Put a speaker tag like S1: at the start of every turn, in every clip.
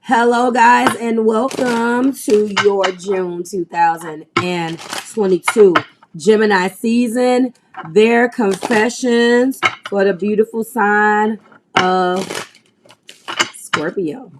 S1: Hello, guys, and welcome to your June 2022 Gemini season. Their confessions for the beautiful sign of Scorpio.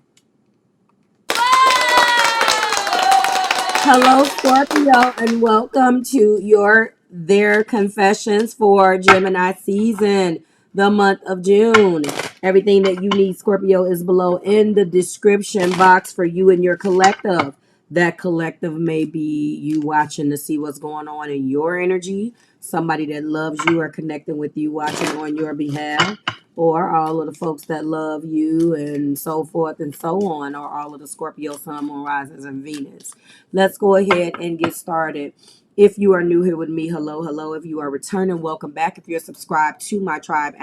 S1: Hello, Scorpio, and welcome to their confessions for Gemini season, the month of June. Everything that you need, Scorpio, is below in the description box for you and your collective. That collective may be you watching to see what's going on in your energy, somebody that loves you or connecting with you watching on your behalf, or all of the folks that love you and so forth and so on, or all of the Scorpio sun, moon, risings, and Venus. Let's go ahead and get started. If you are new here with me, hello, hello. If you are returning, welcome back. If you're subscribed to my tribe,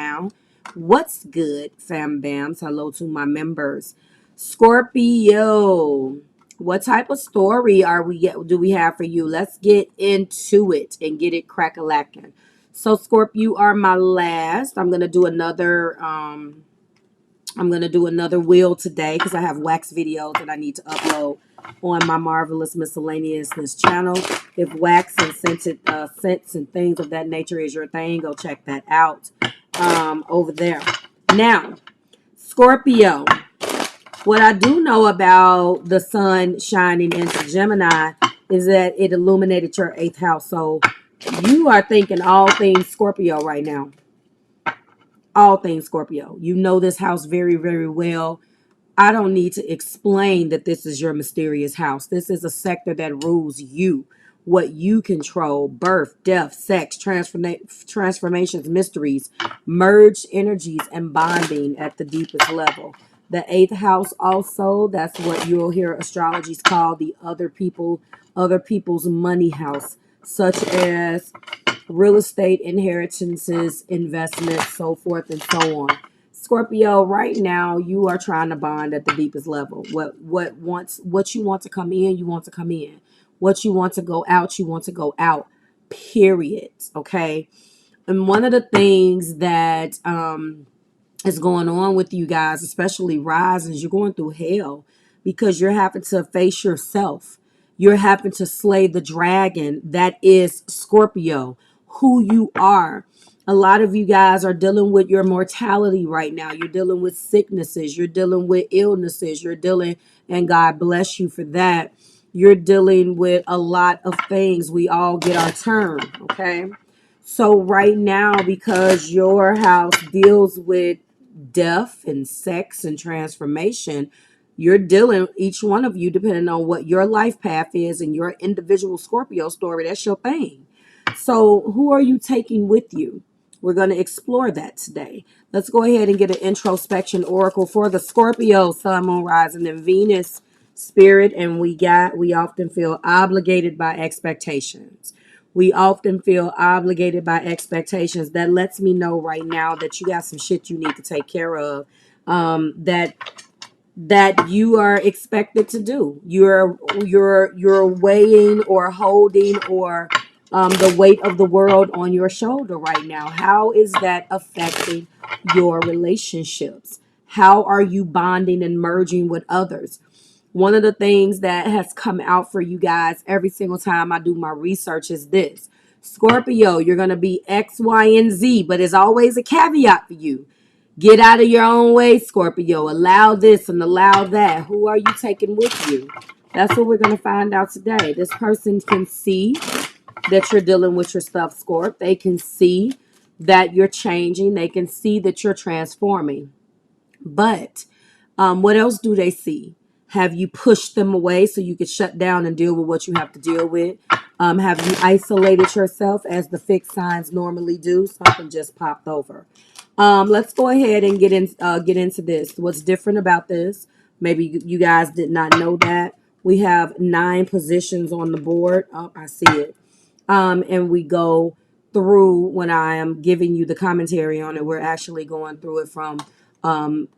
S1: what's good, fam bams? Hello to my members. Scorpio, what type of story do we have for you? Let's get into it and get it crack-a-lacking. So, Scorpio, you are my last. I'm gonna do another wheel today because I have wax videos that I need to upload on my Marvelous Miscellaneousness channel. If wax and scented scents and things of that nature is your thing, go check that out over there. Now, Scorpio, what I do know about the sun shining into Gemini is that it illuminated your 8th house. So you are thinking all things Scorpio right now. All things Scorpio. You know this house very, very well. I don't need to explain that this is your mysterious house. This is a sector that rules you, what you control: birth, death, sex, transformations, mysteries, merged energies, and bonding at the deepest level. The 8th house also, that's what you'll hear astrology's call the other people's money house, such as real estate, inheritances, investments, so forth and so on. Scorpio, right now you are trying to bond at the deepest level. What you want to come in, you want to come in. What you want to go out, you want to go out. Period. Okay. And one of the things that is going on with you guys, especially risings, you're going through hell because you're having to face yourself. You're having to slay the dragon that is Scorpio, who you are. A lot of you guys are dealing with your mortality right now. You're dealing with sicknesses. You're dealing with illnesses. And God bless you for that. You're dealing with a lot of things. We all get our turn, okay? So right now, because your house deals with death and sex and transformation, you're dealing, each one of you, depending on what your life path is and your individual Scorpio story, that's your thing. So who are you taking with you? We're going to explore that today. Let's go ahead and get an introspection oracle for the Scorpio sun, moon, rising, and Venus spirit. And we often feel obligated by expectations. We often feel obligated by expectations. That lets me know right now that you got some shit you need to take care of, that you are expected to do. You're weighing or holding or the weight of the world on your shoulder right now. How is that affecting your relationships? How are you bonding and merging with others? One of the things that has come out for you guys every single time I do my research is this: Scorpio, you're going to be X, Y, and Z, but there's always a caveat for you. Get out of your own way, Scorpio. Allow this and allow that. Who are you taking with you? That's what we're going to find out today. This person can see that you're dealing with your stuff, Scorp. They can see that you're changing. They can see that you're transforming. But what else do they see? Have you pushed them away so you could shut down and deal with what you have to deal with? Have you isolated yourself as the fixed signs normally do? Something just popped over. Let's go ahead and get into this. What's different about this? Maybe you guys did not know that. We have 9 positions on the board. Oh, I see it. And we go through, when I am giving you the commentary on it, we're actually going through it from 1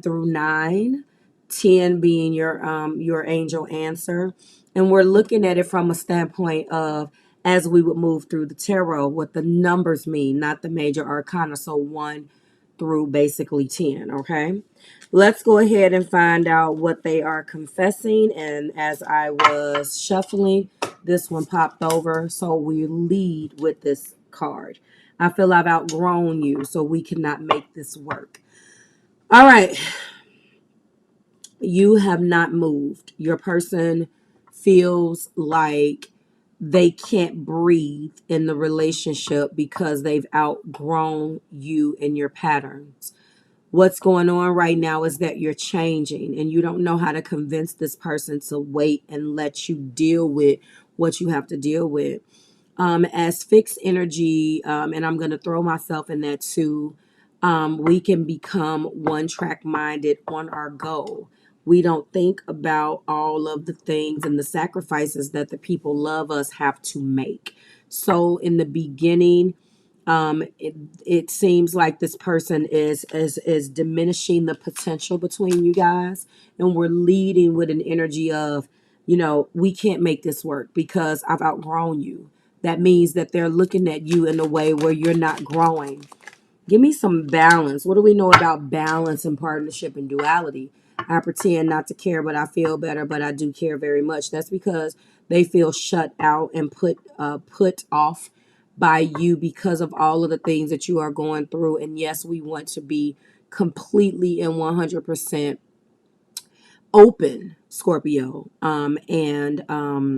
S1: through 9, 10 being your angel answer. And we're looking at it from a standpoint of, as we would move through the tarot, what the numbers mean, not the major arcana. So 1 through basically 10, okay? Let's go ahead and find out what they are confessing. And as I was shuffling, this one popped over. So we lead with this card. I feel I've outgrown you, so we cannot make this work. All right. You have not moved. Your person feels like they can't breathe in the relationship because they've outgrown you and your patterns. What's going on right now is that you're changing and you don't know how to convince this person to wait and let you deal with what you have to deal with. As fixed energy, and I'm going to throw myself in that too, we can become one track minded on our goal. We don't think about all of the things and the sacrifices that the people love us have to make. So in the beginning, it seems like this person is diminishing the potential between you guys, and we're leading with an energy of, we can't make this work because I've outgrown you. That means that they're looking at you in a way where you're not growing. Give me some balance. What do we know about balance and partnership and duality? I pretend not to care, but I feel better, but I do care very much. That's because they feel shut out and put off by you because of all of the things that you are going through. And yes, we want to be completely and 100% open, Scorpio, and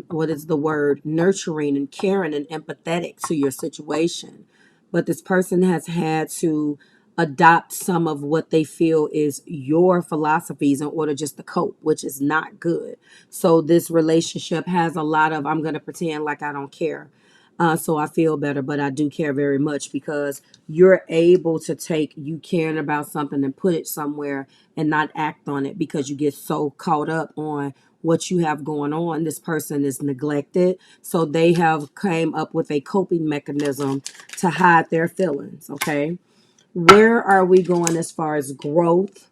S1: what is the word, nurturing and caring and empathetic to your situation. But this person has had to adopt some of what they feel is your philosophies in order just to cope, which is not good. So this relationship has a lot of, I'm going to pretend like I don't care. So I feel better, but I do care very much because you're able to take you caring about something and put it somewhere and not act on it because you get so caught up on what you have going on. This person is neglected, so they have came up with a coping mechanism to hide their feelings. Okay, where are we going as far as growth?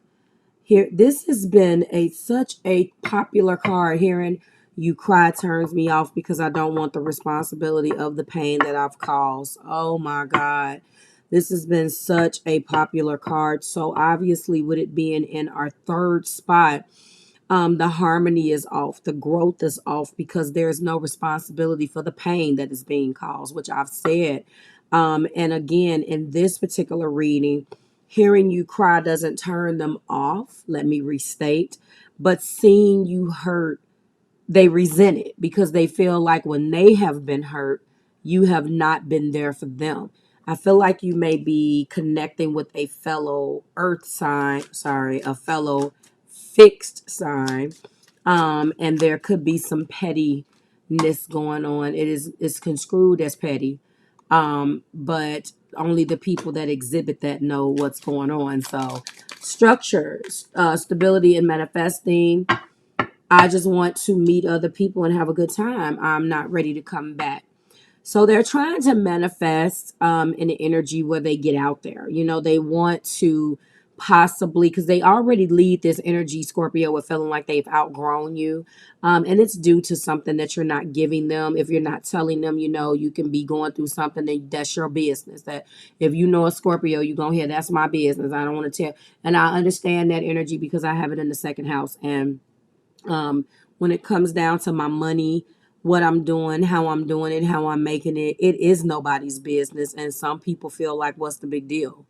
S1: Here, this has been such a popular card. Hearing you cry turns me off because I don't want the responsibility of the pain that I've caused. Oh my God. This has been such a popular card. So obviously, with it being in our third spot, the harmony is off, the growth is off because there is no responsibility for the pain that is being caused, which I've said. And again, in this particular reading, hearing you cry doesn't turn them off. Let me restate. But seeing you hurt, they resent it because they feel like when they have been hurt, you have not been there for them. I feel like you may be connecting with a fellow earth sign, a fellow fixed sign. And there could be some pettiness going on. It's construed as petty. But only the people that exhibit that know what's going on. So structures, stability and manifesting. I just want to meet other people and have a good time. I'm not ready to come back. So they're trying to manifest an energy where they get out there. They want to possibly, because they already lead this energy, Scorpio, with feeling like they've outgrown you. And it's due to something that you're not giving them. If you're not telling them, you can be going through something that's your business. That if you know a Scorpio, you're going to hear, that's my business. I don't want to tell. And I understand that energy because I have it in the second house. And when it comes down to my money, what I'm doing, how I'm doing it, how I'm making it, it is nobody's business. And some people feel like, what's the big deal?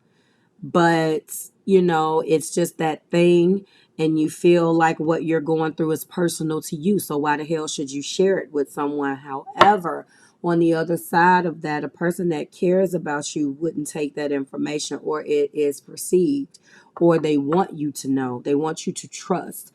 S1: But, it's just that thing. And you feel like what you're going through is personal to you. So why the hell should you share it with someone? However, on the other side of that, a person that cares about you wouldn't take that information, or it is perceived, or they want you to know, they want you to trust.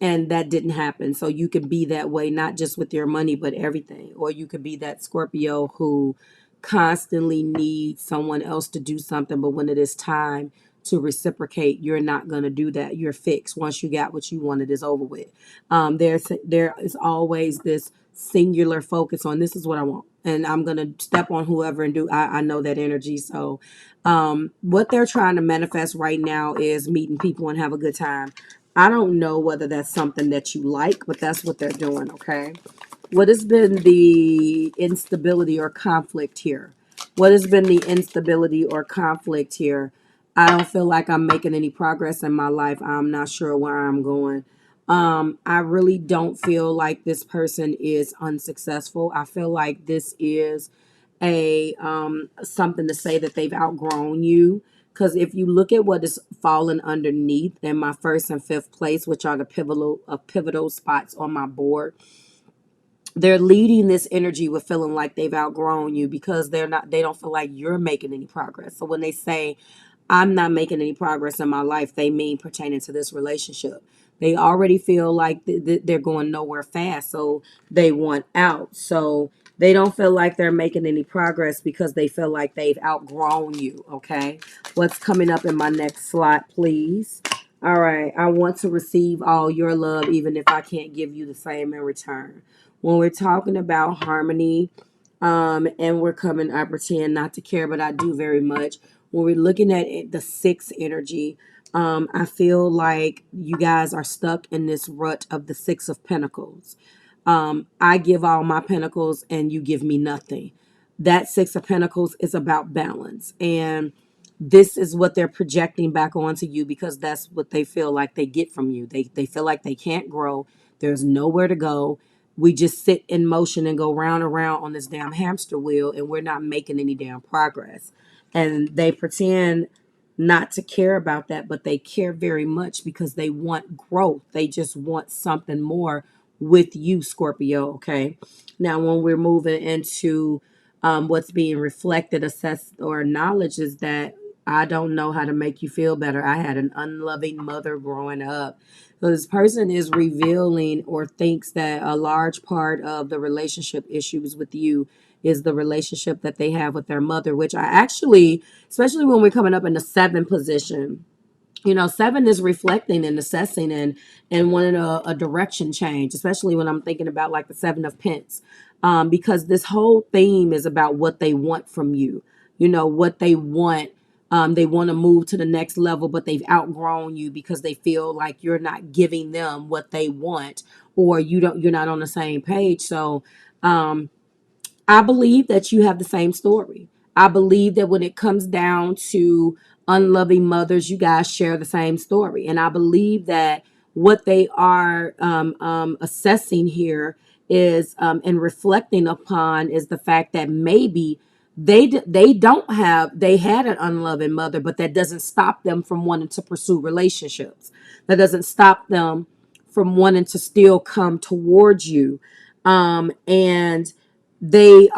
S1: And that didn't happen. So you can be that way, not just with your money, but everything. Or you could be that Scorpio who constantly needs someone else to do something, but when it is time to reciprocate, you're not going to do that. You're fixed. Once you got what you wanted, is over with. There is always this singular focus on, this is what I want, and I'm going to step on whoever and do. I know that energy. So what they're trying to manifest right now is meeting people and have a good time. I don't know whether that's something that you like, but that's what they're doing. Okay. What has been the instability or conflict here? What has been the instability or conflict here? I don't feel like I'm making any progress in my life. I'm not sure where I'm going. I really don't feel like this person is unsuccessful. I feel like this is a something to say that they've outgrown you. Because if you look at what is fallen underneath in my first and fifth place, which are the pivotal spots on my board, they're leading this energy with feeling like they've outgrown you because they don't feel like you're making any progress. So when they say I'm not making any progress in my life, they mean pertaining to this relationship. They already feel like they're going nowhere fast, so they want out. So they don't feel like they're making any progress because they feel like they've outgrown you. Okay, what's coming up in my next slot, please? All right, I want to receive all your love, even if I can't give you the same in return. When we're talking about harmony, and we're coming, I pretend not to care, but I do very much. When we're looking at it, the sixth energy, I feel like you guys are stuck in this rut of the Six of Pentacles. I give all my pentacles and you give me nothing. That Six of Pentacles is about balance. And this is what they're projecting back onto you because that's what they feel like they get from you. They feel like they can't grow. There's nowhere to go. We just sit in motion and go round and round on this damn hamster wheel and we're not making any damn progress. And they pretend not to care about that, but they care very much because they want growth. They just want something more with you, Scorpio. Okay. Now, when we're moving into what's being reflected, assessed, or acknowledged, is that I don't know how to make you feel better. I had an unloving mother growing up. So this person is revealing or thinks that a large part of the relationship issues with you is the relationship that they have with their mother, which I actually, especially when we're coming up in the seventh position, seven is reflecting and assessing and wanting a direction change, especially when I'm thinking about like the Seven of Pence, because this whole theme is about what they want from you, what they want. They want to move to the next level, but they've outgrown you because they feel like you're not giving them what they want, or you're not on the same page. So, I believe that you have the same story. I believe that when it comes down to unloving mothers, you guys share the same story. And I believe that what they are assessing here is and reflecting upon is the fact that maybe they had an unloving mother, but that doesn't stop them from wanting to pursue relationships. That doesn't stop them from wanting to still come towards you. And they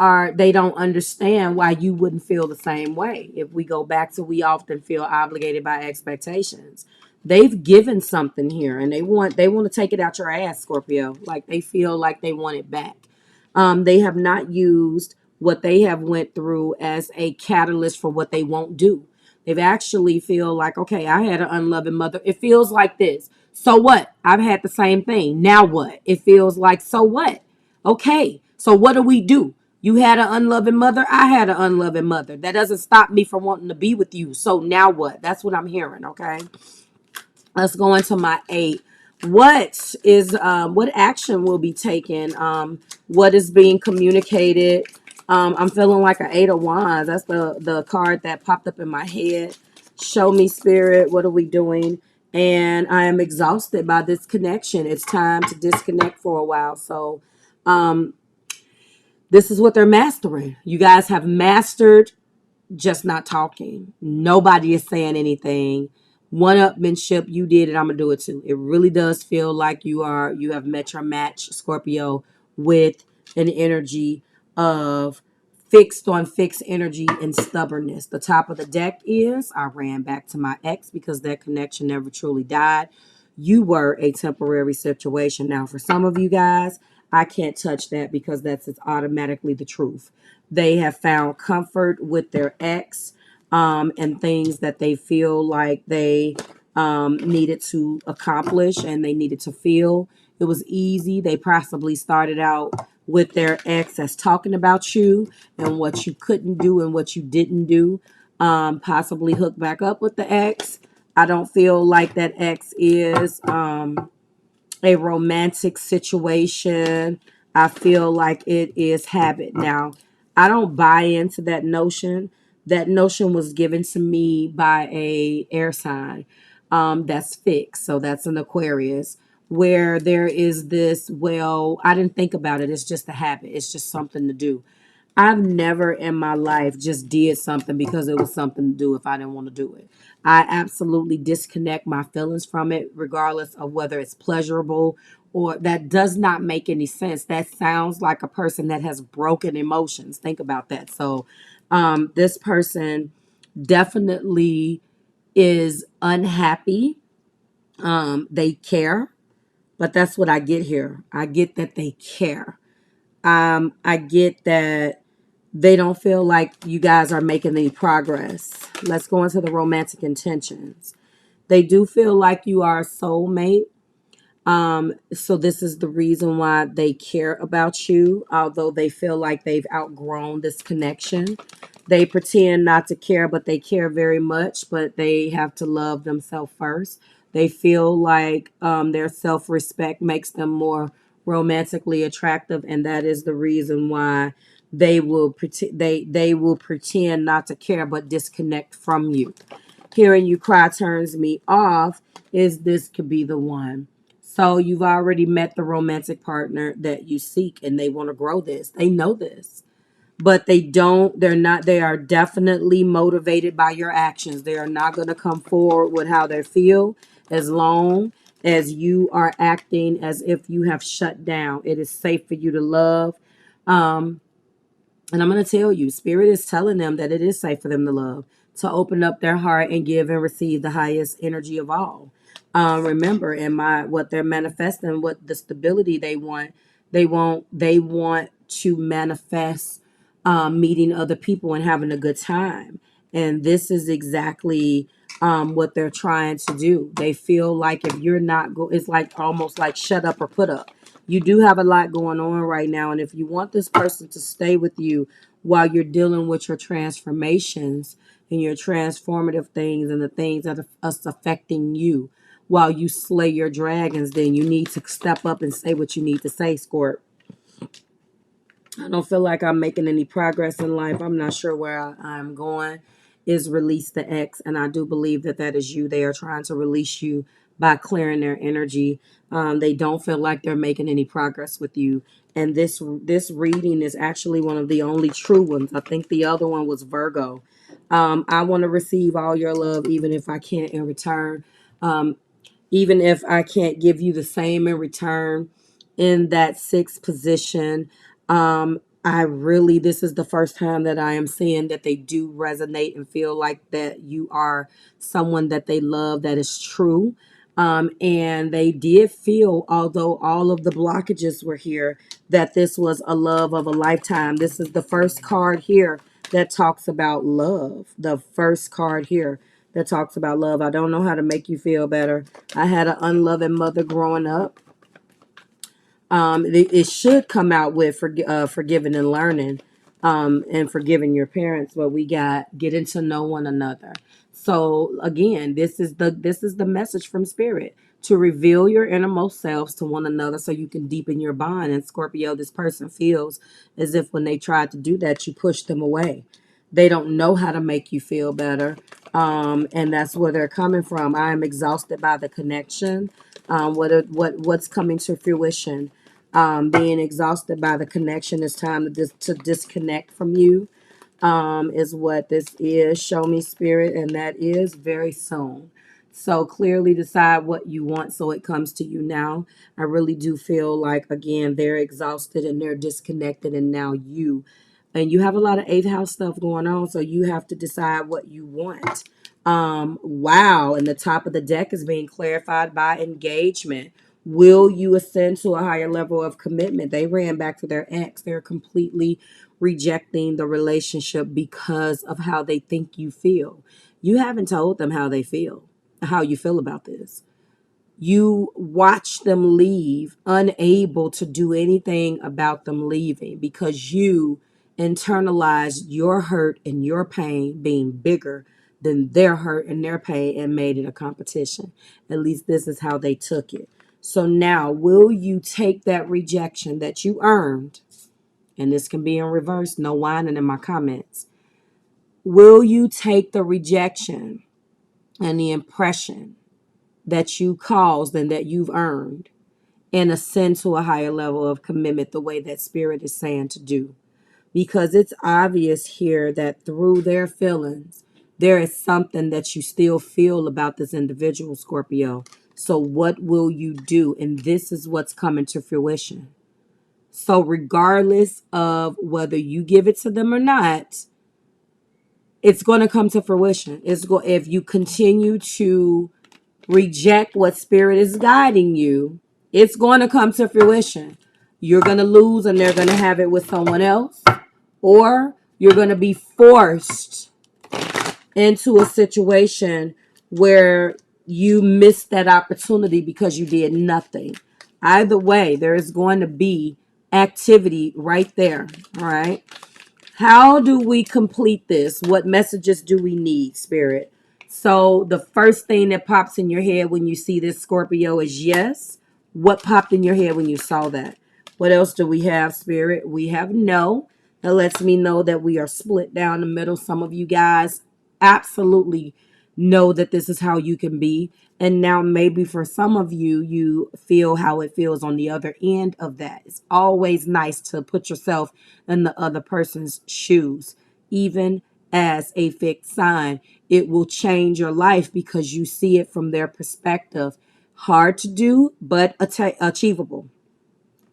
S1: don't understand why you wouldn't feel the same way. If we go back to, we often feel obligated by expectations. They've given something here and they want to take it out your ass, Scorpio. Like they feel like they want it back. They have not used what they have went through as a catalyst for what they won't do. They've actually feel like, okay, I had an unloving mother. It feels like this. So what? I've had the same thing. Now what? It feels like, so what? Okay, so what do we do? You had an unloving mother. I had an unloving mother. That doesn't stop me from wanting to be with you. So now what? That's what I'm hearing. Okay, let's go into my eight. What action will be taken? What is being communicated? I'm feeling like an Eight of Wands. That's the card that popped up in my head. Show me, Spirit. What are we doing? And I am exhausted by this connection. It's time to disconnect for a while. So this is what they're mastering. You guys have mastered just not talking. Nobody is saying anything. One-upmanship, you did it, I'm gonna do it too. It really does feel like you have met your match, Scorpio, with an energy of fixed on fixed energy and stubbornness. The top of the deck is I ran back to my ex because that connection never truly died. You were a temporary situation. Now, for some of you guys, I can't touch that because that's automatically the truth. They have found comfort with their ex, and things that they feel like they needed to accomplish and they needed to feel. It was easy. They possibly started out with their ex as talking about you and what you couldn't do and what you didn't do. Possibly hook back up with the ex. I don't feel like that ex is a romantic situation. I feel like it is habit. Now, I don't buy into that notion that notion was given to me by a air sign that's fixed. So that's an Aquarius, where there is this, well, I didn't think about it. It's just a habit. It's just something to do. I've never in my life just did something because it was something to do if I didn't want to do it. I absolutely disconnect my feelings from it, regardless of whether it's pleasurable or that does not make any sense. That sounds like a person that has broken emotions. Think about that. So, this person definitely is unhappy. They care, but that's what I get here. I get that they care. I get that they don't feel like you guys are making any progress. Let's go into the romantic intentions. They do feel like you are a soulmate. So this is the reason why they care about you, although they feel like they've outgrown this connection. They pretend not to care, but they care very much, but they have to love themselves first. They feel like their self-respect makes them more romantically attractive, and that is the reason why they will pretend not to care but disconnect from you. Hearing you cry turns me off. Is this could be the one. So you've already met the romantic partner that you seek, and they want to grow this. They know this, but they don't. They're not. They are definitely motivated by your actions. They are not going to come forward with how they feel as long as you are acting as if you have shut down. It is safe for you to love. Um, and I'm going to tell you, Spirit is telling them that it is safe for them to love, to open up their heart and give and receive the highest energy of all. Remember, in my what they're manifesting, what the stability they want to manifest meeting other people and having a good time. And this is exactly what they're trying to do. They feel like if you're not it's like almost like shut up or put up. You do have a lot going on right now, and if you want this person to stay with you while you're dealing with your transformations and your transformative things and the things that are affecting you while you slay your dragons, then you need to step up and say what you need to say, Scorp. I don't feel like I'm making any progress in life. I'm not sure where I'm going. Is release the X, and I do believe that that is you. They are trying to release you by clearing their energy. They don't feel like they're making any progress with you. And this reading is actually one of the only true ones. I think the other one was Virgo. I want to receive all your love, even if I can't in return. Um, Even if I can't give you the same in return in that sixth position. I really, this is the first time that I am seeing that they do resonate and feel like that you are someone that they love, that is true. And they did feel, although all of the blockages were here, that this was a love of a lifetime. This is the first card here that talks about love. The first card here that talks about love. I don't know how to make you feel better. I had an unloving mother growing up. It should come out with forgiving and learning, and forgiving your parents. But we got getting to know one another. So again, this is the message from Spirit, to reveal your innermost selves to one another so you can deepen your bond. And Scorpio, this person feels as if when they tried to do that, you pushed them away. They don't know how to make you feel better. And that's where they're coming from. I am exhausted by the connection. What's coming to fruition? Being exhausted by the connection. It's time to disconnect from you. Is what this is. Show me, Spirit, and that is very soon. So clearly decide what you want so it comes to you now. I really do feel like, again, they're exhausted and they're disconnected, and now you have a lot of eighth house stuff going on, so you have to decide what you want. Wow, and the top of the deck is being clarified by engagement. Will you ascend to a higher level of commitment? They ran back to their ex. They're completely rejecting the relationship because of how they think you feel. You haven't told them how you feel about this. You watch them leave, unable to do anything about them leaving because you internalized your hurt and your pain being bigger than their hurt and their pain and made it a competition. At least this is how they took it. So now, will you take that rejection that you earned? And this can be in reverse, no whining in my comments. Will you take the rejection and the impression that you caused and that you've earned and ascend to a higher level of commitment the way that Spirit is saying to do? Because it's obvious here that through their feelings, there is something that you still feel about this individual, Scorpio. So what will you do? And this is what's coming to fruition. So regardless of whether you give it to them or not, it's going to come to fruition. If you continue to reject what Spirit is guiding you, it's going to come to fruition. You're going to lose and they're going to have it with someone else, or you're going to be forced into a situation where you missed that opportunity because you did nothing. Either way, there is going to be activity right there. All right. How do we complete this? What messages do we need, Spirit? So the first thing that pops in your head when you see this, Scorpio, is yes. What popped in your head when you saw that? What else do we have, Spirit? We have no. That lets me know that we are split down the middle. Some of you guys absolutely know that this is how you can be. And now maybe for some of you, you feel how it feels on the other end of that. It's always nice to put yourself in the other person's shoes. Even as a fixed sign, it will change your life because you see it from their perspective. Hard to do, but achievable.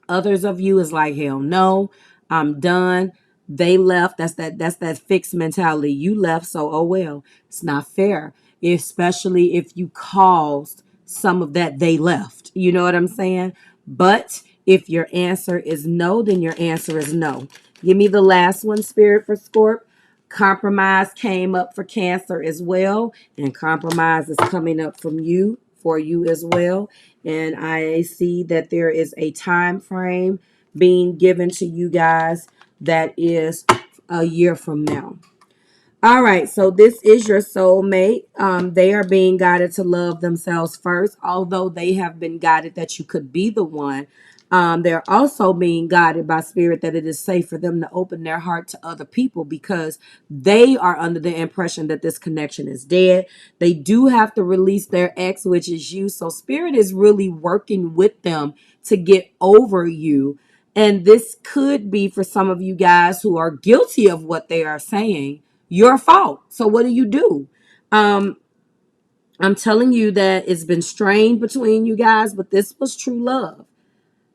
S1: Others of you is like, hell no, I'm done. They left. That's that fixed mentality. You left, so oh well. It's not fair, especially if you caused some of that they left. You know what I'm saying? But if your answer is no, then your answer is no. Give me the last one, Spirit, for Scorp. Compromise came up for Cancer as well, and compromise is coming up from you for you as well. And I see that there is a time frame being given to you guys that is a year from now. All right, so this is your soulmate. They are being guided to love themselves first, although they have been guided that you could be the one. They're also being guided by Spirit that it is safe for them to open their heart to other people because they are under the impression that this connection is dead. They do have to release their ex, which is you. So Spirit is really working with them to get over you. And this could be for some of you guys who are guilty of what they are saying your fault. So what do? I'm telling you that it's been strained between you guys, but this was true love.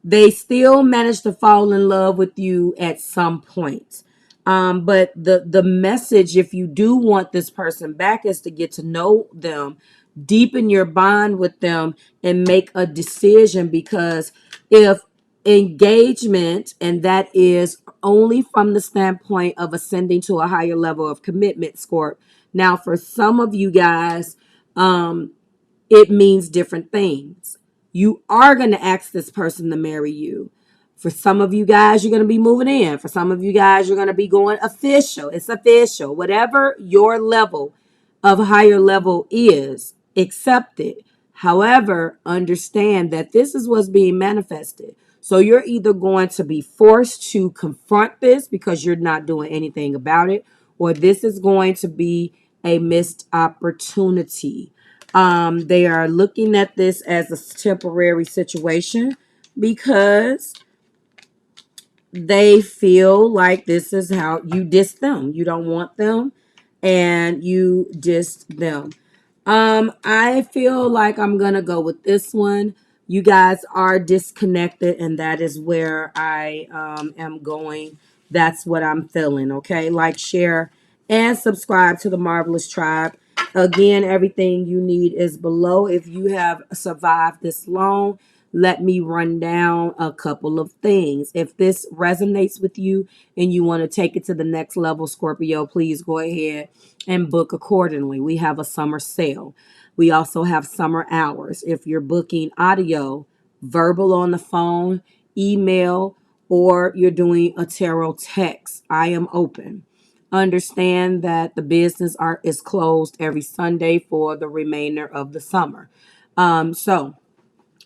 S1: They still managed to fall in love with you at some point. But the message, if you do want this person back, is to get to know them, deepen your bond with them, and make a decision. Because if engagement, and that is only from the standpoint of ascending to a higher level of commitment, Scorp. Now, for some of you guys, it means different things. You are going to ask this person to marry you. For some of you guys, you're going to be moving in. For some of you guys, you're going to be going official. It's official. Whatever your level of higher level is, accept it. However, understand that this is what's being manifested. So you're either going to be forced to confront this because you're not doing anything about it, or this is going to be a missed opportunity. They are looking at this as a temporary situation because they feel like this is how you diss them. You don't want them and you diss them. I feel like I'm gonna go with this one. You guys are disconnected, and that is where I am going. That's what I'm feeling. Okay, like, share, and subscribe to the Marvelous Tribe. Again, everything you need is below. If you have survived this long, let me run down a couple of things. If this resonates with you and you want to take it to the next level, Scorpio, please go ahead and book accordingly. We have a summer sale. We also have summer hours. If you're booking audio, verbal on the phone, email, or you're doing a tarot text, I am open. Understand that the business is closed every Sunday for the remainder of the summer. So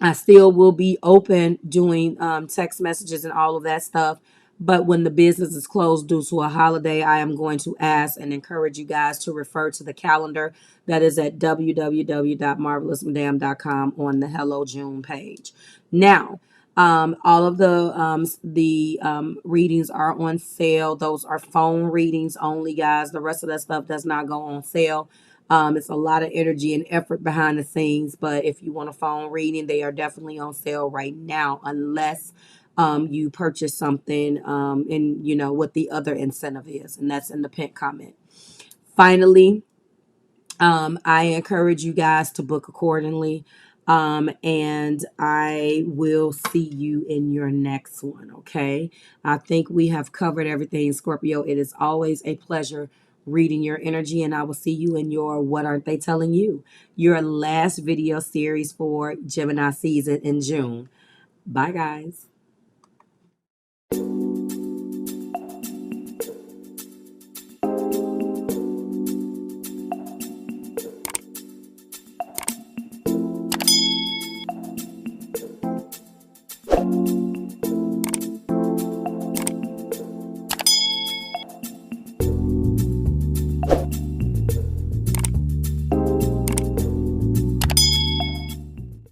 S1: I still will be open doing text messages and all of that stuff. But when the business is closed due to a holiday, I am going to ask and encourage you guys to refer to the calendar that is at www.marvelousmadam.com on the Hello June page. Now, all of the readings are on sale. Those are phone readings only, guys. The rest of that stuff does not go on sale. It's a lot of energy and effort behind the scenes, but if you want a phone reading, they are definitely on sale right now, unless you purchase something and you know what the other incentive is, and that's in the pinned comment. Finally, I encourage you guys to book accordingly. And I will see you in your next one. Okay. I think we have covered everything, Scorpio. It is always a pleasure reading your energy, and I will see you in your What Aren't They Telling You? Your last video series for Gemini season in June. Bye, guys.